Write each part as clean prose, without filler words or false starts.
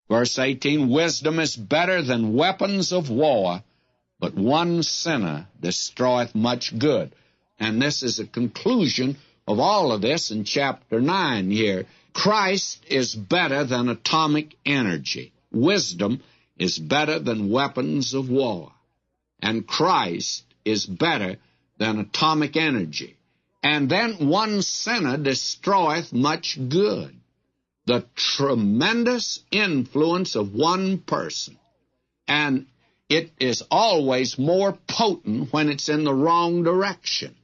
Verse 18, wisdom is better than weapons of war, but one sinner destroyeth much good. And this is a conclusion of all of this in chapter 9 here. Christ is better than atomic energy. Wisdom is better than weapons of war. And Christ is better than atomic energy. And then one sinner destroyeth much good. The tremendous influence of one person. And it is always more potent when it's in the wrong direction.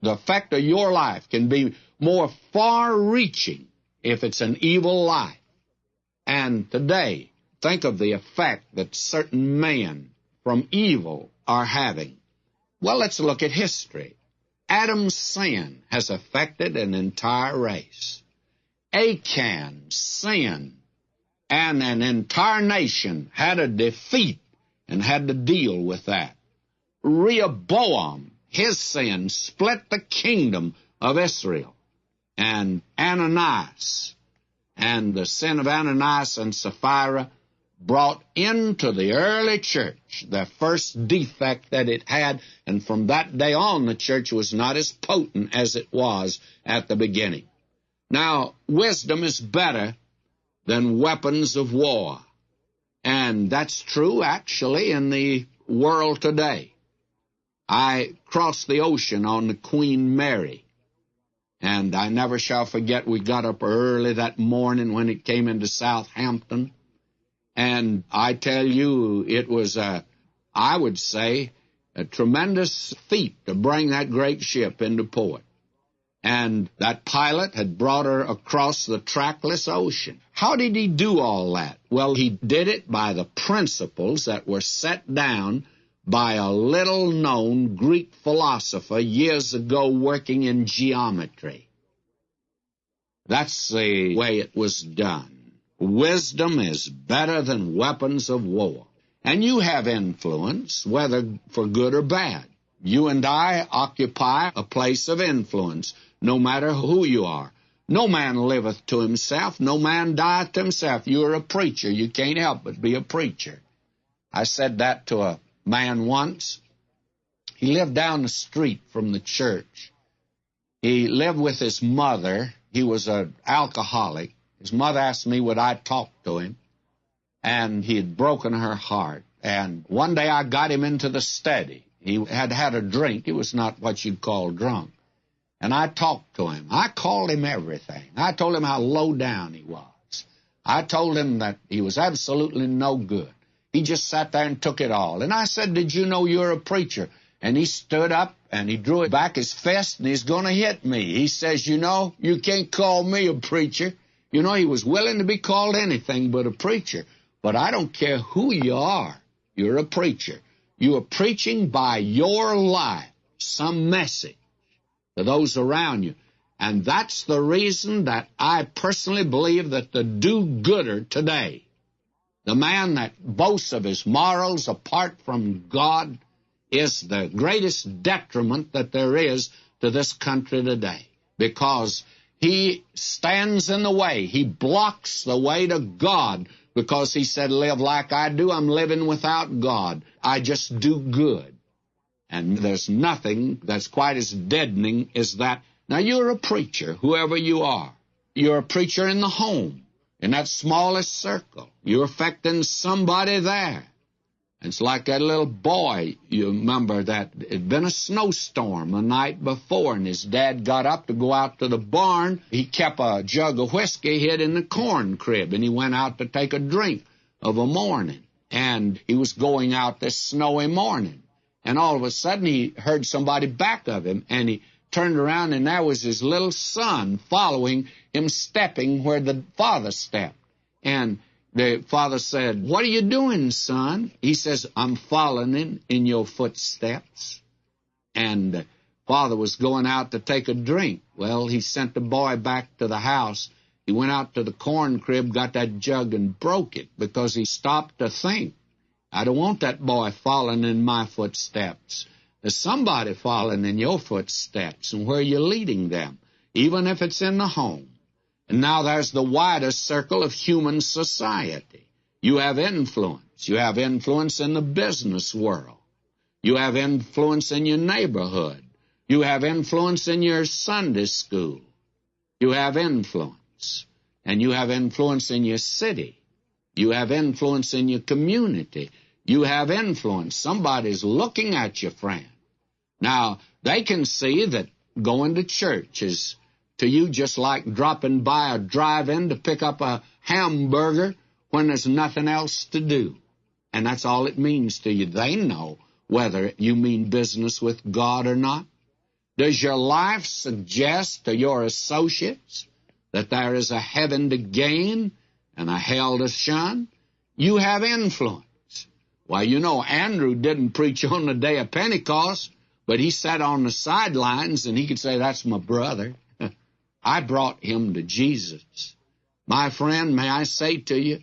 The effect of your life can be more far-reaching if it's an evil life. And today, think of the effect that certain men from evil are having. Well, let's look at history. Adam's sin has affected an entire race. Achan's sin and an entire nation had a defeat and had to deal with that. Rehoboam, his sin split the kingdom of Israel. And Ananias, and the sin of Ananias and Sapphira brought into the early church the first defect that it had, and from that day on the church was not as potent as it was at the beginning. Now, wisdom is better than weapons of war. And that's true, actually, in the world today. I crossed the ocean on the Queen Mary, and I never shall forget we got up early that morning when it came into Southampton. And I tell you, it was, I would say, a tremendous feat to bring that great ship into port. And that pilot had brought her across the trackless ocean. How did he do all that? Well, he did it by the principles that were set down by a little-known Greek philosopher years ago working in geometry. That's the way it was done. Wisdom is better than weapons of war. And you have influence, whether for good or bad. You and I occupy a place of influence, no matter who you are. No man liveth to himself, no man dieth to himself. You're a preacher. You can't help but be a preacher. I said that to a man once. He lived down the street from the church. He lived with his mother. He was an alcoholic. His mother asked me would I talk to him, and he had broken her heart. And one day I got him into the study. He had had a drink. He was not what you'd call drunk. And I talked to him. I called him everything. I told him how low down he was. I told him that he was absolutely no good. He just sat there and took it all. And I said, did you know you're a preacher? And he stood up and he drew back his fist and he's going to hit me. He says, you know, you can't call me a preacher. You know, he was willing to be called anything but a preacher. But I don't care who you are. You're a preacher. You are preaching by your life some message to those around you. And that's the reason that I personally believe that the do-gooder today, the man that boasts of his morals apart from God, is the greatest detriment that there is to this country today, because he stands in the way. He blocks the way to God because he said, live like I do. I'm living without God. I just do good. And there's nothing that's quite as deadening as that. Now, you're a preacher, whoever you are. You're a preacher in the home, in that smallest circle. You're affecting somebody there. It's like that little boy, you remember that it had been a snowstorm the night before, and his dad got up to go out to the barn. He kept a jug of whiskey hid in the corn crib, and he went out to take a drink of a morning. And he was going out this snowy morning. And all of a sudden, he heard somebody back of him, and he turned around, and there was his little son following him, stepping where the father stepped. And the father said, what are you doing, son? He says, I'm following in your footsteps. And the father was going out to take a drink. Well, he sent the boy back to the house. He went out to the corn crib, got that jug, and broke it because he stopped to think. I don't want that boy following in my footsteps. There's somebody following in your footsteps, and where you're leading them, even if it's in the home. And now there's the wider circle of human society. You have influence. You have influence in the business world. You have influence in your neighborhood. You have influence in your Sunday school. You have influence. And you have influence in your city. You have influence in your community. You have influence. Somebody's looking at you, friend. Now, they can see that going to church is to you just like dropping by a drive-in to pick up a hamburger when there's nothing else to do. And that's all it means to you. They know whether you mean business with God or not. Does your life suggest to your associates that there is a heaven to gain and a hell to shun? You have influence. Well, you know, Andrew didn't preach on the day of Pentecost, but he sat on the sidelines and he could say, that's my brother. I brought him to Jesus. My friend, may I say to you,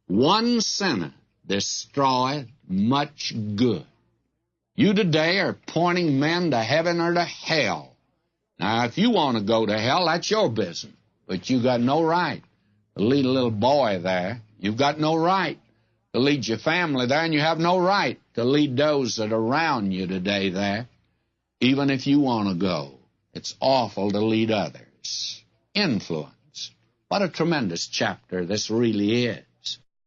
one sinner destroyeth much good. You today are pointing men to heaven or to hell. Now, if you want to go to hell, that's your business. But you got no right to lead a little boy there. You've got no right to lead your family there, and you have no right to lead those that are around you today there, even if you want to go. It's awful to lead others. Influence. What a tremendous chapter this really is.